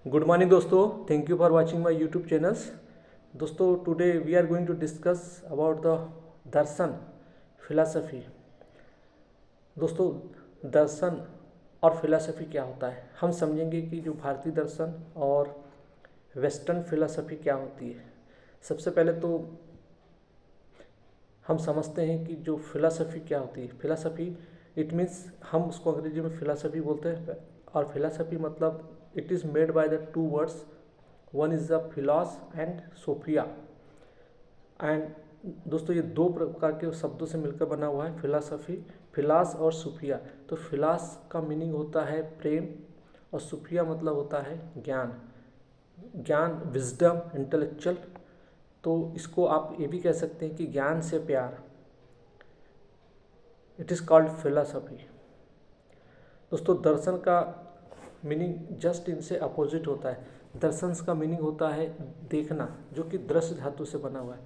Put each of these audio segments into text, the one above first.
Good morning दोस्तों, thank you for watching my YouTube channels. दोस्तों, today we are going to discuss about the darshan philosophy. दोस्तों, दर्शन और philosophy क्या होता है, हम समझेंगे कि जो भारतीय दर्शन और वेस्टर्न फिलॉसफी क्या होती है। सबसे पहले तो हम समझते हैं कि जो फिलॉसफी क्या होती है। फिलॉसफी इट मीन्स, हम उसको अंग्रेजी में फिलॉसफी बोलते हैं, और फिलॉसफी मतलब it is made by the two words, one is the philos and sophia. And दोस्तों, ये दो प्रकार के शब्दों से मिलकर बना हुआ है फिलॉसफी, फिलास और सुफिया। तो फिलास का मीनिंग होता है प्रेम, और सुफिया मतलब होता है ज्ञान, विजडम, इंटेलेक्चुअल। तो इसको आप ये भी कह सकते हैं कि ज्ञान से प्यार, इट इज़ कॉल्ड फिलॉसफी। दोस्तों, दर्शन का मीनिंग जस्ट इनसे अपोजिट होता है। दर्शन का मीनिंग होता है देखना, जो कि दृश्य धातु से बना हुआ है।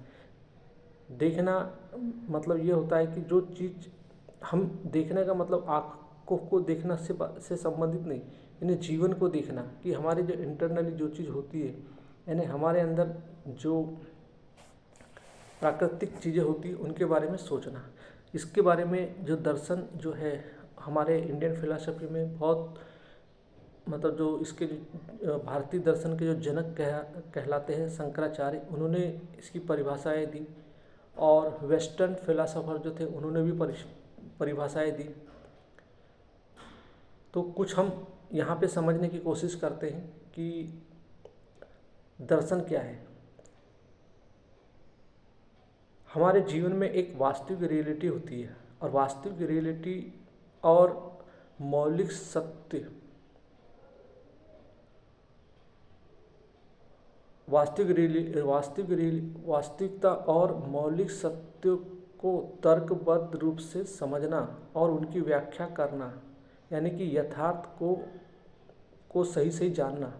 देखना मतलब ये होता है कि जो चीज़ हम देखने का मतलब आँखों को देखना से संबंधित नहीं, यानी जीवन को देखना, कि हमारे जो इंटरनली जो चीज़ होती है, यानी हमारे अंदर जो प्राकृतिक चीज़ें होती हैं उनके बारे में सोचना। इसके बारे में जो दर्शन जो है हमारे इंडियन फिलॉसफी में बहुत, मतलब जो इसके भारतीय दर्शन के जो जनक कहलाते हैं शंकराचार्य, उन्होंने इसकी परिभाषाएं दी। और वेस्टर्न फिलोसोफर जो थे उन्होंने भी परिभाषाएं दी। तो कुछ हम यहाँ पे समझने की कोशिश करते हैं कि दर्शन क्या है। हमारे जीवन में एक वास्तविक रियलिटी होती है, और वास्तविक रियलिटी और मौलिक सत्य, वास्तविकता और मौलिक सत्य को तर्कबद्ध रूप से समझना और उनकी व्याख्या करना, यानी कि यथार्थ को सही सही जानना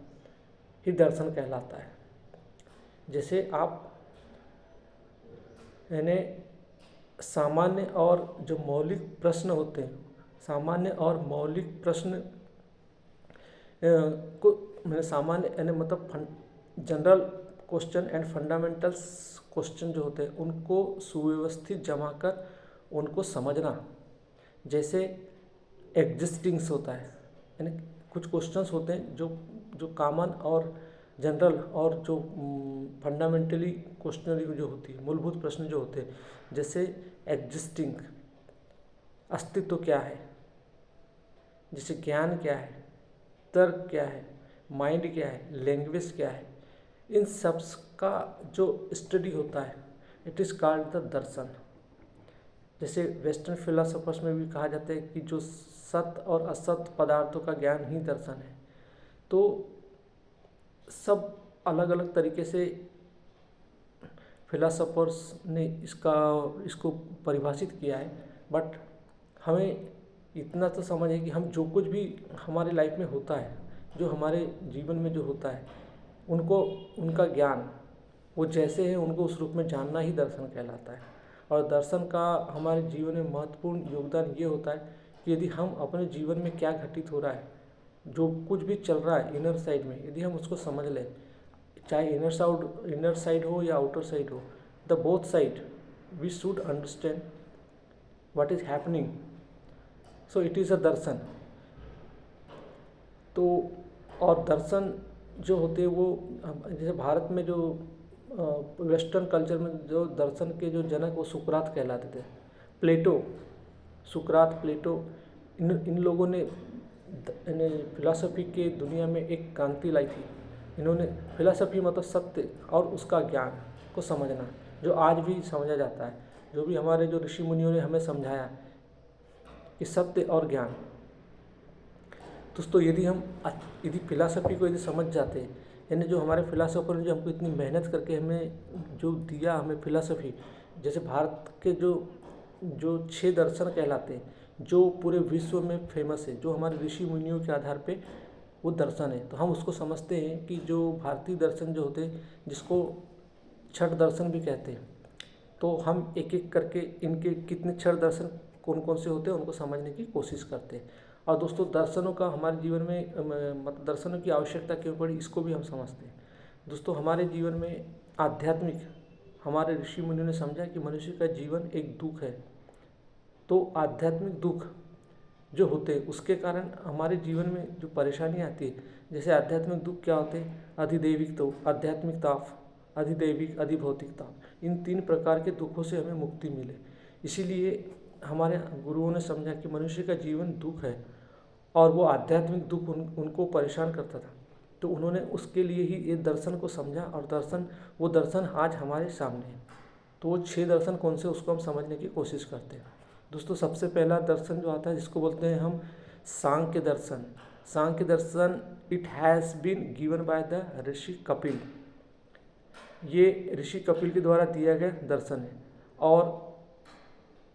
ही दर्शन कहलाता है। जैसे आप यानी सामान्य और जो मौलिक प्रश्न होते हैं, सामान्य और मौलिक प्रश्न को सामान्य यानी मतलब general question and fundamentals question जो होते हैं उनको सुव्यवस्थित जमा कर उनको समझना। जैसे एग्जिस्टिंग्स होता है, यानी कुछ क्वेश्चंस होते हैं जो कॉमन और जनरल और जो फंडामेंटली क्वेश्चनरी जो होती है, मूलभूत प्रश्न जो होते हैं। जैसे एग्जिस्टिंग, अस्तित्व क्या है, जैसे ज्ञान क्या है, तर्क क्या है, माइंड क्या है, लैंग्वेज क्या है, इन सब का जो स्टडी होता है इट इज़ कॉल्ड द दर्शन। जैसे वेस्टर्न फिलोसफर्स में भी कहा जाता है कि जो सत्य और असत्य पदार्थों का ज्ञान ही दर्शन है। तो सब अलग अलग तरीके से फिलोसफर्स ने इसको परिभाषित किया है, बट हमें इतना तो समझ है कि हम जो कुछ भी हमारे लाइफ में होता है, जो हमारे जीवन में जो होता है, उनको उनका ज्ञान वो जैसे हैं उनको उस रूप में जानना ही दर्शन कहलाता है। और दर्शन का हमारे जीवन में महत्वपूर्ण योगदान ये होता है कि यदि हम अपने जीवन में क्या घटित हो रहा है, जो कुछ भी चल रहा है इनर साइड में, यदि हम उसको समझ लें, चाहे इनर साइड हो या आउटर साइड हो, the both side we should understand what is happening, so it is a darshan. तो और दर्शन जो होते हैं वो, जैसे भारत में जो वेस्टर्न कल्चर में जो दर्शन के जो जनक वो सुकरात कहलाते थे। प्लेटो, इन लोगों ने फिलॉसफी के दुनिया में एक क्रांति लाई थी। इन्होंने फिलॉसफी मतलब सत्य और उसका ज्ञान को समझना, जो आज भी समझा जाता है, जो भी हमारे जो ऋषि मुनियों ने हमें समझाया कि सत्य और ज्ञान। दोस्तों, यदि फिलॉसफी को यदि समझ जाते, यानी जो हमारे फिलॉसफर ने जो हमको इतनी मेहनत करके हमें जो दिया, हमें फिलॉसफी, जैसे भारत के जो 6 दर्शन कहलाते हैं, जो पूरे विश्व में फेमस है, जो हमारे ऋषि मुनियों के आधार पे वो दर्शन है, तो हम उसको समझते हैं कि जो भारतीय दर्शन जो होते हैं, जिसको छठ दर्शन भी कहते हैं, तो हम एक एक करके इनके कितने छठ दर्शन कौन कौन से होते हैं उनको समझने की कोशिश करते हैं। और दोस्तों दर्शनों का हमारे जीवन में मतलब दर्शनों की आवश्यकता क्यों पड़ी, इसको भी हम समझते हैं। दोस्तों हमारे जीवन में आध्यात्मिक, हमारे ऋषि मुनियों ने समझा कि मनुष्य का जीवन एक दुख है। तो आध्यात्मिक दुख जो होते हैं उसके कारण हमारे जीवन में जो परेशानी आती है, जैसे आध्यात्मिक दुख क्या होते हैं, अधिदैविक तो आध्यात्मिक ताप, अधिदैविक अधिभौतिक ताप, इन 3 प्रकार के दुखों से हमें मुक्ति मिले। इसीलिए हमारे गुरुओं ने समझा कि मनुष्य का जीवन दुख है और वो आध्यात्मिक दुख उनको परेशान करता था। तो उन्होंने उसके लिए ही ये दर्शन को समझा और वो दर्शन आज हमारे सामने है। तो वो 6 दर्शन कौन से, उसको हम समझने की कोशिश करते हैं। दोस्तों सबसे पहला दर्शन जो आता है जिसको बोलते हैं हम सांख्य दर्शन। Sankhya darshan it has been given by the rishi Kapil. ये ऋषि कपिल के द्वारा दिया गया दर्शन है और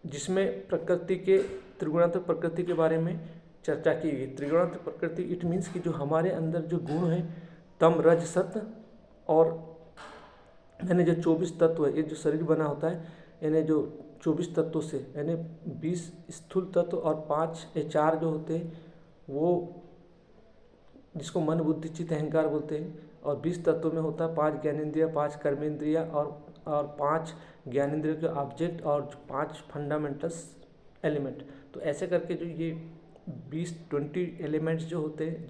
जिसमें प्रकृति के त्रिगुणात्मक प्रकृति के बारे में चर्चा की गई। त्रिगुणात्मक प्रकृति इट मीन्स कि जो हमारे अंदर जो गुण है, तम रज सत्व, और यानी जो 24 तत्व है, ये जो शरीर बना होता है, यानी जो 24 तत्वों से, यानी 20 स्थूल तत्व और 4 जो होते हैं वो जिसको मन बुद्धि चित्त अहंकार बोलते हैं, और 20 तत्वों में होता है 5 ज्ञानेंद्रिय, 5 कर्मेंद्रिय और 5 ज्ञानेंद्रिय के ऑब्जेक्ट और 5 फंडामेंटल्स एलिमेंट। तो ऐसे करके जो ये 20 एलिमेंट्स जो होते हैं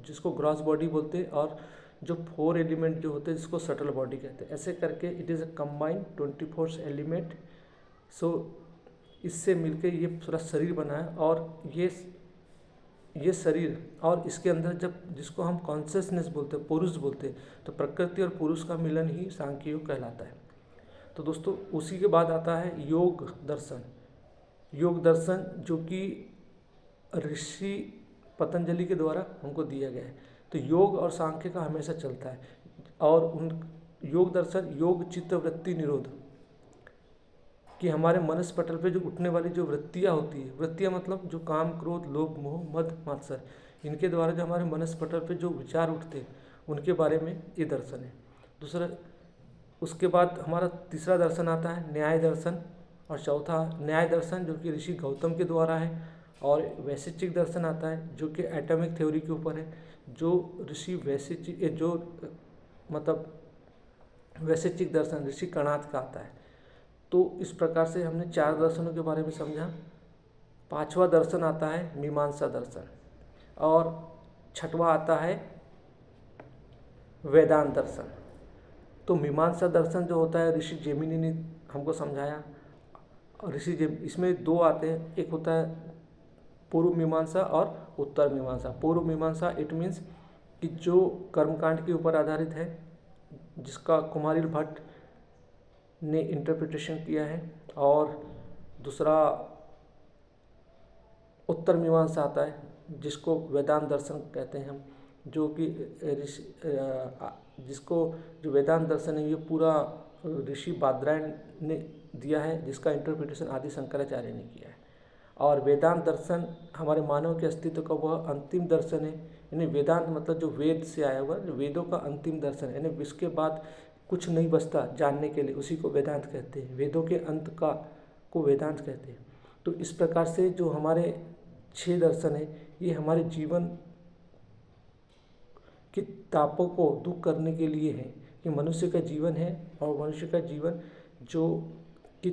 जिसको ग्रॉस बॉडी बोलते हैं, और जो 4 एलिमेंट जो होते हैं जिसको सटल बॉडी कहते हैं। ऐसे करके it is a combined 24 element. So इससे मिलकर ये पूरा शरीर बना है, और ये शरीर और इसके अंदर जब जिसको हम कॉन्शियसनेस बोलते हैं, पुरुष बोलते हैं, तो प्रकृति और पुरुष का मिलन ही सांख्य योग कहलाता है। तो दोस्तों उसी के बाद आता है योग दर्शन। योग दर्शन जो कि ऋषि पतंजलि के द्वारा हमको दिया गया है। तो योग और सांख्य का हमेशा चलता है, और उन योग दर्शन योग चित्त वृत्ति निरोध, कि हमारे मनस पटल पे जो उठने वाली जो वृत्तियाँ होती है, वृत्तियाँ मतलब जो काम क्रोध लोभ मोह मद मात्सर, इनके द्वारा जो हमारे मनस पटल पे जो विचार उठते हैं उनके बारे में ये दर्शन है। दूसरा, उसके बाद हमारा तीसरा दर्शन आता है न्याय दर्शन, और चौथा न्याय दर्शन जो कि ऋषि गौतम के द्वारा है, और वैशेषिक दर्शन आता है जो कि एटॉमिक थ्योरी के ऊपर है, जो ऋषि वैशेषिक जो मतलब वैशेषिक दर्शन ऋषि कणाद का आता है। तो इस प्रकार से हमने 4 दर्शनों के बारे में समझा। 5वां दर्शन आता है मीमांसा दर्शन, और 6वां आता है वेदांत दर्शन। तो मीमांसा दर्शन जो होता है ऋषि जैमिनी ने हमको समझाया, और इसमें 2 आते हैं, एक होता है पूर्व मीमांसा और उत्तर मीमांसा। पूर्व मीमांसा इट मीन्स कि जो कर्मकांड के ऊपर आधारित है, जिसका कुमारिल भट्ट ने इंटरप्रिटेशन किया है, और दूसरा उत्तर मीमांसा आता है जिसको वेदांत दर्शन कहते हैं हम, जो कि जिसको जो वेदांत दर्शन है ये पूरा ऋषि बादरायण ने दिया है, जिसका इंटरप्रिटेशन आदि शंकराचार्य ने किया है। और वेदांत दर्शन हमारे मानव के अस्तित्व का वह अंतिम दर्शन है, यानी वेदांत मतलब जो वेद से आया हुआ, वेदों का अंतिम दर्शन है, यानी इसके बाद कुछ नहीं बचता जानने के लिए, उसी को वेदांत कहते हैं। वेदों के अंत को वेदांत कहते हैं। तो इस प्रकार से जो हमारे 6 दर्शन है ये हमारे जीवन के तापों को दूर करने के लिए है, कि मनुष्य का जीवन है, और मनुष्य का जीवन जो कि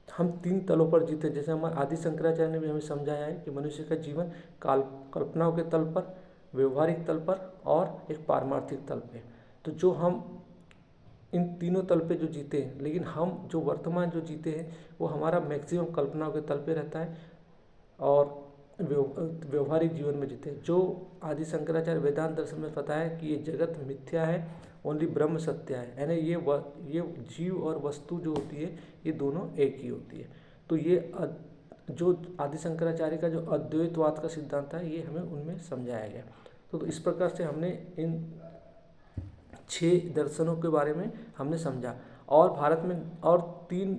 हम 3 तलों पर जीते। जैसे हमारे आदि शंकराचार्य ने भी हमें समझाया है कि मनुष्य का जीवन कल्पनाओं के तल पर, व्यवहारिक तल पर और एक पारमार्थिक तल पे। तो जो हम इन तीनों तल पे जो जीते हैं, लेकिन हम जो वर्तमान जो जीते हैं वो हमारा मैक्सिमम कल्पनाओं के तल पे रहता है, और व्यवहारिक जीवन में जीते हैं। जो आदि शंकराचार्य वेदांत दर्शन में बताया कि ये जगत मिथ्या है, ओनली ब्रह्म सत्य है, यानी ये जीव और वस्तु जो होती है ये दोनों एक ही होती है। तो ये जो आदि शंकराचार्य का जो अद्वैतवाद का सिद्धांत है ये हमें उनमें समझाया गया। तो इस प्रकार से हमने इन 6 दर्शनों के बारे में हमने समझा। और भारत में और 3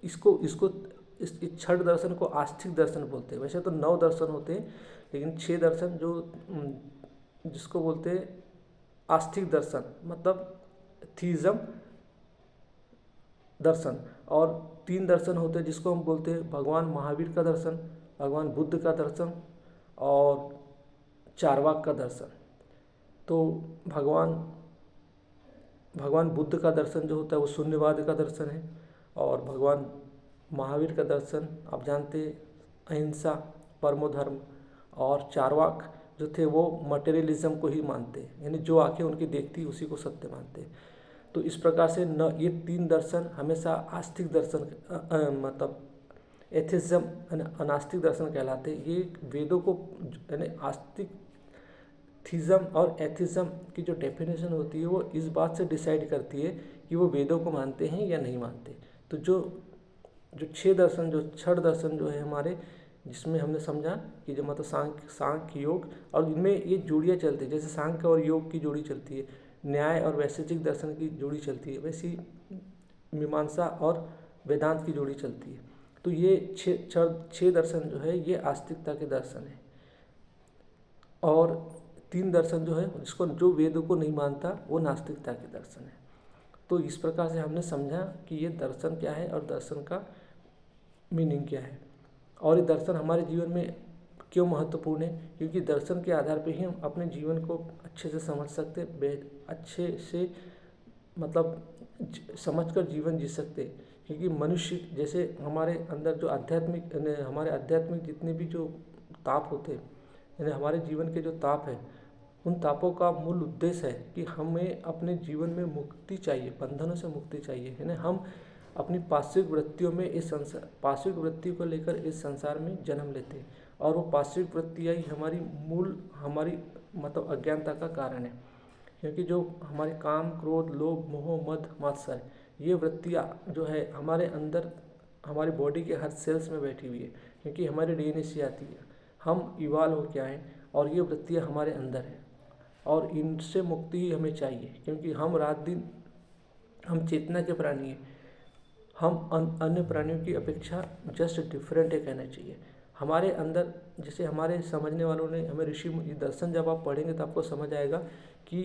इस 6 दर्शन को आस्तिक दर्शन बोलते हैं। वैसे तो 9 दर्शन होते हैं, लेकिन 6 दर्शन जो जिसको बोलते हैं आस्तिक दर्शन, मतलब थीज़म दर्शन। और 3 दर्शन होते हैं जिसको हम बोलते हैं भगवान महावीर का दर्शन, भगवान बुद्ध का दर्शन और चारवाक का दर्शन। तो भगवान बुद्ध का दर्शन जो होता है वो शून्यवाद का दर्शन है, और भगवान महावीर का दर्शन आप जानते हैं अहिंसा परमो धर्म, और चारवाक जो थे वो मटेरियलिज्म को ही मानते हैं, यानी जो आंखें उनकी देखती उसी को सत्य मानते हैं। तो इस प्रकार से न ये तीन दर्शन हमेशा आस्तिक दर्शन मतलब एथिज्म अनास्तिक दर्शन कहलाते हैं। ये वेदों को यानी आस्तिक थीज्म और एथिज्म की जो डेफिनेशन होती है वो इस बात से डिसाइड करती है कि वो वेदों को मानते हैं या नहीं मानते। तो जो छह दर्शन जो छठ दर्शन जो है हमारे, जिसमें हमने समझा कि जो मतलब सांख्य योग, और इनमें ये जोड़ियाँ चलती है, जैसे सांख्य और योग की जोड़ी चलती है, न्याय और वैशेषिक दर्शन की जोड़ी चलती है, वैसी मीमांसा और वेदांत की जोड़ी चलती है। तो ये छह दर्शन जो है ये आस्तिकता के दर्शन है, और तीन दर्शन जो है जिसको जो वेदों को नहीं मानता वो नास्तिकता के दर्शन है। तो इस प्रकार से हमने समझा कि ये दर्शन क्या है और दर्शन का मीनिंग क्या है, और ये दर्शन हमारे जीवन में क्यों महत्वपूर्ण है, क्योंकि दर्शन के आधार पर ही हम अपने जीवन को अच्छे से समझ सकते, अच्छे से मतलब समझकर जीवन जी सकते। क्योंकि मनुष्य जैसे हमारे अंदर जो हमारे आध्यात्मिक जितने भी जो ताप होते हैं, यानी हमारे जीवन के जो ताप है, उन तापों का मूल उद्देश्य है कि हमें अपने जीवन में मुक्ति चाहिए, बंधनों से मुक्ति चाहिए। यानी हम अपनी पाश्विक वृत्तियों में पाश्विक वृत्ति को लेकर इस संसार में जन्म लेते हैं, और वो पाश्विक वृत्तियाँ ही हमारी मतलब अज्ञानता का कारण है। क्योंकि जो हमारे काम क्रोध लोभ मोह मद मात्सर्य, ये वृत्तियाँ जो है हमारे अंदर हमारी बॉडी के हर सेल्स में बैठी हुई है, क्योंकि हमारे डीएनए से आती है, हम इवाल्व हो के आए, और ये वृत्तियाँ हमारे अंदर हैं, और इनसे मुक्ति ही हमें चाहिए। क्योंकि हम रात दिन हम चेतना के प्राणी हैं, हम अन्य प्राणियों की अपेक्षा जस्ट डिफरेंट है कहना चाहिए। हमारे अंदर जैसे हमारे समझने वालों ने हमें ऋषि दर्शन जब आप पढ़ेंगे तो आपको समझ आएगा कि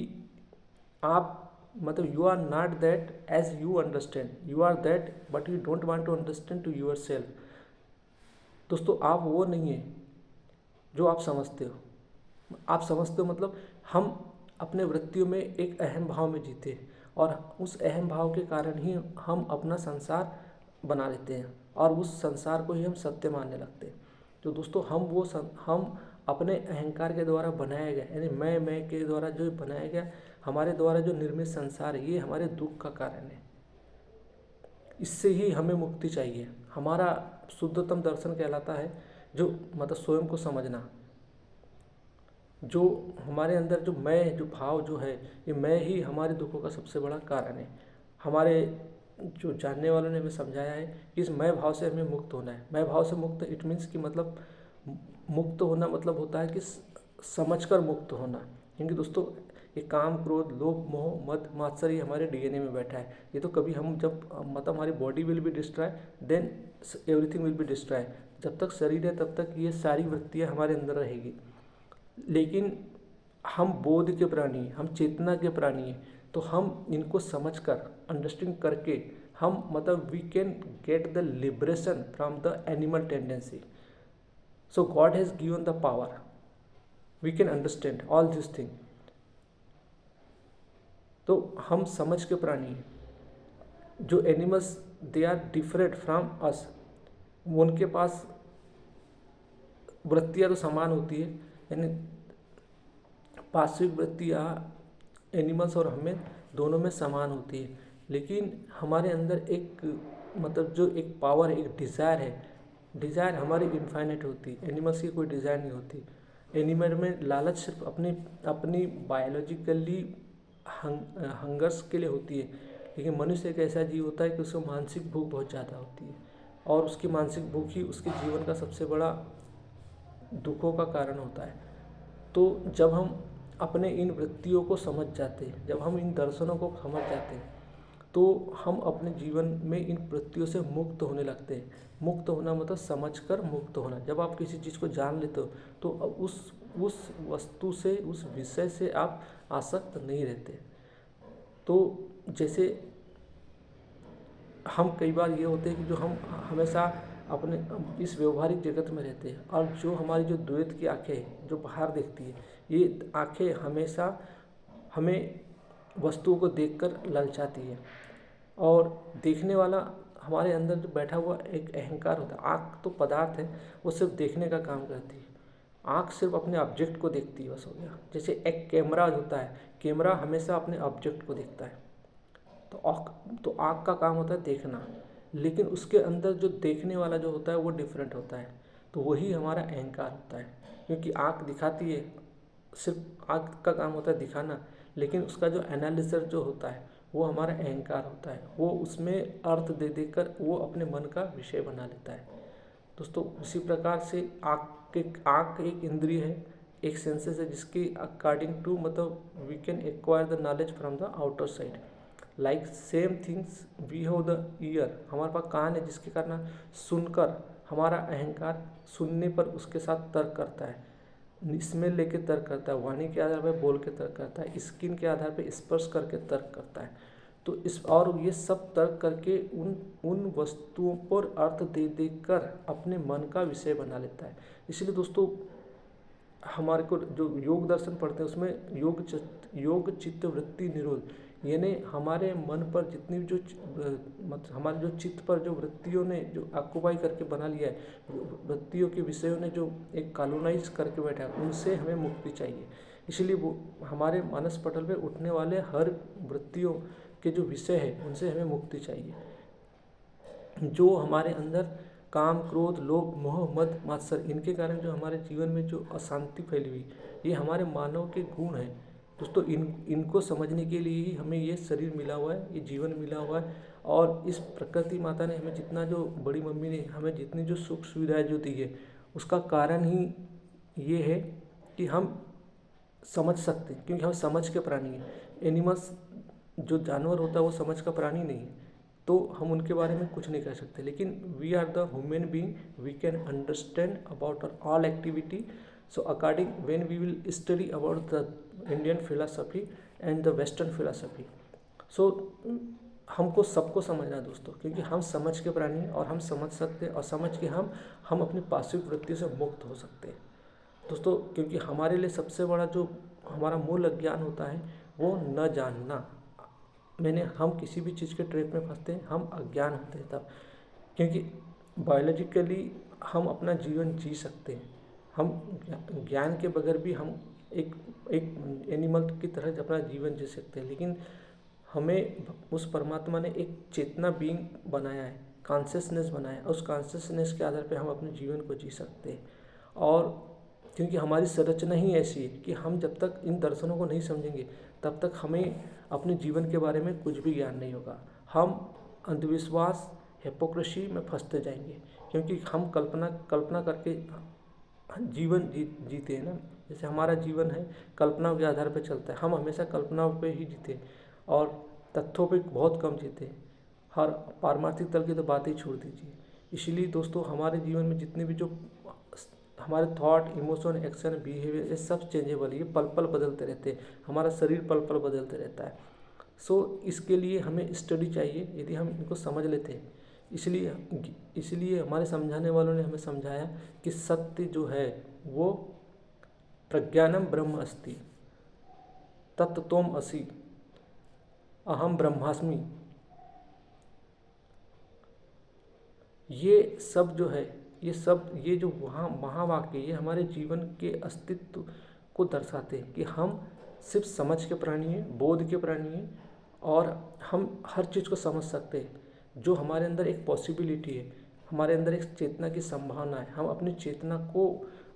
आप मतलब you are not that as you understand, you are that but you don't want to understand to your self. दोस्तों आप वो नहीं है जो आप समझते हो। आप समझते हो मतलब हम अपने वृत्तियों में एक अहम भाव में जीते हैं, और उस अहम भाव के कारण ही हम अपना संसार बना लेते हैं, और उस संसार को ही हम सत्य मानने लगते हैं। तो दोस्तों हम अपने अहंकार के द्वारा बनाया गया, यानी मैं के द्वारा जो बनाया गया हमारे द्वारा जो निर्मित संसार है, ये हमारे दुख का कारण है। इससे ही हमें मुक्ति चाहिए। हमारा शुद्धतम दर्शन कहलाता है जो मतलब स्वयं को समझना, जो हमारे अंदर जो मैं जो भाव जो है, ये मैं ही हमारे दुखों का सबसे बड़ा कारण है। हमारे जो जानने वालों ने हमें समझाया है कि इस मैं भाव से हमें मुक्त होना है। मैं भाव से मुक्त इट मीन्स कि मतलब मुक्त होना मतलब होता है कि समझकर मुक्त होना। क्योंकि दोस्तों ये काम क्रोध लोभ मोह मद मात्सर्य हमारे डीएनए में बैठा है। ये तो कभी हम जब मतलब हमारी body will be destroy then everything will be destroy. जब तक शरीर है तब तक ये सारी वृत्तियाँ हमारे अंदर रहेगी। लेकिन हम बोध के प्राणी हैं, हम चेतना के प्राणी हैं, तो हम इनको समझकर अंडरस्टैंड करके हम मतलब we can get the liberation from the animal tendency. So God has given the power, we can understand all this thing. तो हम समझ के प्राणी हैं। जो animals they are different from us, उनके पास वृत्तियाँ तो समान होती है, यानी पाश्विक वृत्तियाँ एनिमल्स और हमें दोनों में समान होती है। लेकिन हमारे अंदर एक मतलब जो एक पावर है, एक डिज़ायर है, डिज़ायर हमारी इनफाइनाइट होती है। एनिमल्स की कोई डिज़ायर नहीं होती। एनिमल में लालच सिर्फ अपनी बायोलॉजिकली हंगर्स के लिए होती है। लेकिन मनुष्य एक ऐसा जीव होता है कि उसको मानसिक भूख बहुत ज़्यादा होती है, और उसकी मानसिक भूख ही उसके जीवन का सबसे बड़ा दुखों का कारण होता है। तो जब हम अपने इन वृत्तियों को समझ जाते हैं, जब हम इन दर्शनों को समझ जाते हैं, तो हम अपने जीवन में इन वृत्तियों से मुक्त होने लगते हैं। मुक्त होना मतलब समझकर मुक्त होना। जब आप किसी चीज़ को जान लेते हो तो उस वस्तु से उस विषय से आप आसक्त नहीं रहते। तो जैसे हम कई बार ये होते हैं कि जो हम हमेशा अपने इस व्यवहारिक जगत में रहते हैं। और जो हमारी जो द्वैत की आंखें हैं जो बाहर देखती है, ये आंखें हमेशा हमें वस्तुओं को देखकर ललचाती है। और देखने वाला हमारे अंदर जो बैठा हुआ एक अहंकार होता है। आँख तो पदार्थ है, वो सिर्फ देखने का काम करती है। आँख सिर्फ अपने ऑब्जेक्ट को देखती है, बस हो गया। जैसे एक कैमरा होता है, कैमरा हमेशा अपने ऑब्जेक्ट को देखता है। तो आँख का काम होता है देखना, लेकिन उसके अंदर जो देखने वाला जो होता है वो डिफरेंट होता है। तो वही हमारा अहंकार होता है, क्योंकि आँख दिखाती है, सिर्फ आँख का काम होता है दिखाना, लेकिन उसका जो एनालिसिस जो होता है वो हमारा अहंकार होता है। वो उसमें अर्थ दे देकर वो अपने मन का विषय बना लेता है। दोस्तों उसी प्रकार से आँख एक इंद्रिय है, एक सेंसेस है, जिसकी अकॉर्डिंग टू मतलब we can acquire the knowledge from the outer side. Like same things we have the ear, हमारे पास कान है जिसके कारण सुनकर हमारा अहंकार सुनने पर उसके साथ तर्क करता है, स्मेल लेके तर्क करता है, वाणी के आधार पर बोल के तर्क करता है, स्किन के आधार पर स्पर्श करके तर्क करता है। तो और ये सब तर्क करके उन वस्तुओं पर अर्थ दे देकर अपने मन का विषय बना लेता है। इसलिए दोस्तों हमारे को जो योग दर्शन पढ़ते हैं उसमें योग चित्त वृत्ति निरोध, यानी हमारे मन पर जितनी भी जो मतलब हमारे जो चित्त पर जो वृत्तियों ने जो ऑक्युपाई करके बना लिया है, वृत्तियों के विषयों ने जो एक कॉलोनाइज करके बैठा है, उनसे हमें मुक्ति चाहिए। इसलिए वो हमारे मानस पटल पे उठने वाले हर वृत्तियों के जो विषय है उनसे हमें मुक्ति चाहिए। जो हमारे अंदर काम, क्रोध, लोभ, मोह, मद, मात्सर, इनके कारण जो हमारे जीवन में जो अशांति फैली हुई, ये हमारे मानव के गुण हैं। दोस्तों इनको समझने के लिए ही हमें ये शरीर मिला हुआ है, ये जीवन मिला हुआ है। और इस प्रकृति माता ने हमें जितना, जो बड़ी मम्मी ने हमें जितनी जो सुख सुविधाएं जो दी है, उसका कारण ही ये है कि हम समझ सकते हैं, क्योंकि हम समझ के प्राणी हैं। एनिमल्स जो जानवर होता है वो समझ का प्राणी नहीं है, तो हम उनके बारे में कुछ नहीं कर सकते। लेकिन we are the human being, we can understand about all activity. So according when we will study about the Indian philosophy and the western philosophy, so हमको सबको समझना है दोस्तों, क्योंकि हम समझ के प्राणी हैं और हम समझ सकते हैं, और समझ के हम अपनी पार्श्विक वृत्ति से मुक्त हो सकते हैं दोस्तों। क्योंकि हमारे लिए सबसे बड़ा जो हमारा मूल अज्ञान होता है वो न जानना। हम किसी भी चीज़ के ट्रैप में फंसते हैं, हम अज्ञान होते हैं तब, क्योंकि बायोलॉजिकली हम अपना जीवन जी सकते हैं, हम ज्ञान के बगैर भी हम एक एनिमल की तरह अपना जीवन जी सकते हैं। लेकिन हमें उस परमात्मा ने एक चेतना बीइंग बनाया है, कॉन्शियसनेस बनाया है, उस कॉन्शियसनेस के आधार पर हम अपने जीवन को जी सकते हैं। और क्योंकि हमारी संरचना ही ऐसी है कि हम जब तक इन दर्शनों को नहीं समझेंगे तब तक हमें अपने जीवन के बारे में कुछ भी ज्ञान नहीं होगा। हम अंधविश्वास, हिपोक्रेसी में फंसते जाएंगे, क्योंकि हम कल्पना करके जीवन जीते हैं ना। जैसे हमारा जीवन है कल्पना के आधार पर चलता है, हम हमेशा कल्पना पे ही जीते और तथ्यों पे बहुत कम जीते। हर पारमार्थिक तल की तो बात ही छोड़ दीजिए। इसलिए दोस्तों हमारे जीवन में जितने भी जो हमारे थॉट, इमोशन, एक्शन, बिहेवियर, ये सब चेंजेबल है, ये पल पल बदलते रहते हैं, हमारा शरीर पल पल बदलते रहता है। सो इसके लिए हमें स्टडी चाहिए, यदि हम इनको समझ लेते हैं। इसलिए हमारे समझाने वालों ने हमें समझाया कि सत्य जो है वो प्रज्ञानम ब्रह्म अस्ति, तत्त्वम असि, अहम ब्रह्मास्मि। ये सब जो है, ये जो वहाँ महावाक्य, ये हमारे जीवन के अस्तित्व को दर्शाते हैं कि हम सिर्फ समझ के प्राणी हैं, बोध के प्राणी हैं, और हम हर चीज़ को समझ सकते हैं। जो हमारे अंदर एक पॉसिबिलिटी है, हमारे अंदर एक चेतना की संभावना है, हम अपनी चेतना को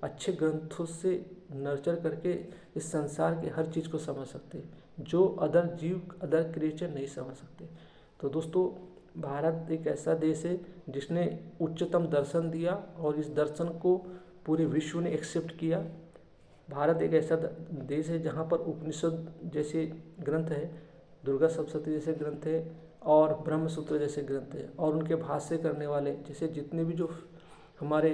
अच्छे ग्रंथों से नर्चर करके इस संसार के हर चीज़ को समझ सकते हैं, जो अदर जीव, अदर क्रिएचर नहीं समझ सकते। तो दोस्तों भारत एक ऐसा देश है जिसने उच्चतम दर्शन दिया और इस दर्शन को पूरे विश्व ने एक्सेप्ट किया। भारत एक ऐसा देश है जहाँ पर उपनिषद जैसे ग्रंथ है, दुर्गा सप्तशती जैसे ग्रंथ है, और ब्रह्मसूत्र जैसे ग्रंथ है, और उनके भाष्य करने वाले जैसे जितने भी जो हमारे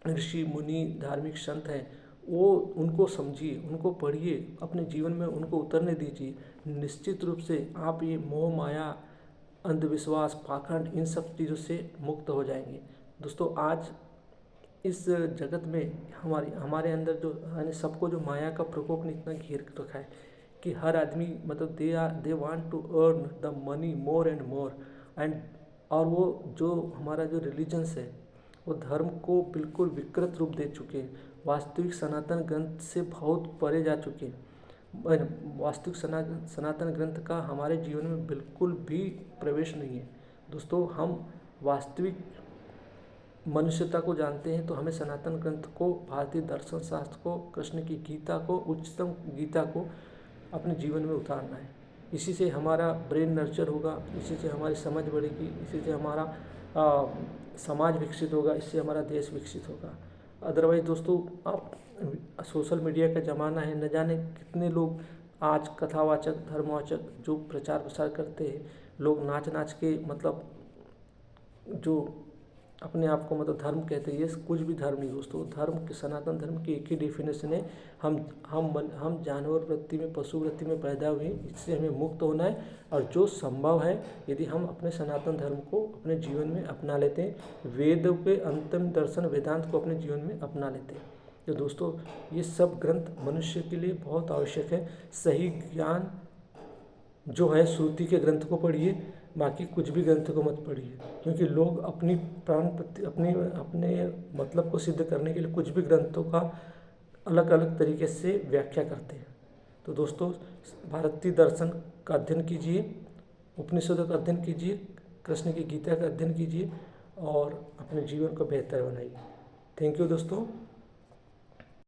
ऋषि मुनि धार्मिक संत हैं, वो उनको समझिए, उनको पढ़िए, अपने जीवन में उनको उतरने दीजिए। निश्चित रूप से आप ये मोह माया, अंधविश्वास, पाखंड, इन सब चीज़ों से मुक्त हो जाएंगे। दोस्तों आज इस जगत में हमारे अंदर जो यानी सबको जो माया का प्रकोप ने इतना घेर रखा है कि हर आदमी मतलब they want to earn the money more and more and और वो जो हमारा जो रिलीजन्स है वो धर्म को बिल्कुल विकृत रूप दे चुके हैं, वास्तविक सनातन ग्रंथ से बहुत परे जा चुके हैं। वास्तविक सनातन ग्रंथ का हमारे जीवन में बिल्कुल भी प्रवेश नहीं है। दोस्तों हम वास्तविक मनुष्यता को जानते हैं तो हमें सनातन ग्रंथ को, भारतीय दर्शन शास्त्र को, कृष्ण की गीता को, उच्चतम गीता को अपने जीवन में उतारना है। इसी से हमारा ब्रेन नर्चर होगा, इसी से हमारी समझ बढ़ेगी, इसी से हमारा समाज विकसित होगा, इससे हमारा देश विकसित होगा। अदरवाइज दोस्तों आप सोशल मीडिया का ज़माना है, न जाने कितने लोग आज कथावाचक, धर्मवाचक जो प्रचार प्रसार करते हैं, लोग नाच नाच के मतलब जो अपने आप को मतलब धर्म कहते हैं, ये कुछ भी धर्म नहीं दोस्तों। धर्म के, सनातन धर्म की एक ही डेफिनेशन है, हम जानवर वृत्ति में, पशु वृत्ति में पैदा हुए, इससे हमें मुक्त होना है। और जो संभव है यदि हम अपने सनातन धर्म को अपने जीवन में अपना लेते हैं, वेद के अंतिम दर्शन वेदांत को अपने जीवन में अपना लेते हैं, तो दोस्तों ये सब ग्रंथ मनुष्य के लिए बहुत आवश्यक है। सही ज्ञान जो है श्रुति के ग्रंथ को पढ़िए, बाकी कुछ भी ग्रंथ को मत पढ़िए, क्योंकि लोग अपनी अपने मतलब को सिद्ध करने के लिए कुछ भी ग्रंथों का अलग अलग तरीके से व्याख्या करते हैं। तो दोस्तों भारतीय दर्शन का अध्ययन कीजिए, उपनिषदों का अध्ययन कीजिए, कृष्ण की गीता का अध्ययन कीजिए और अपने जीवन को बेहतर बनाइए। थैंक यू दोस्तों।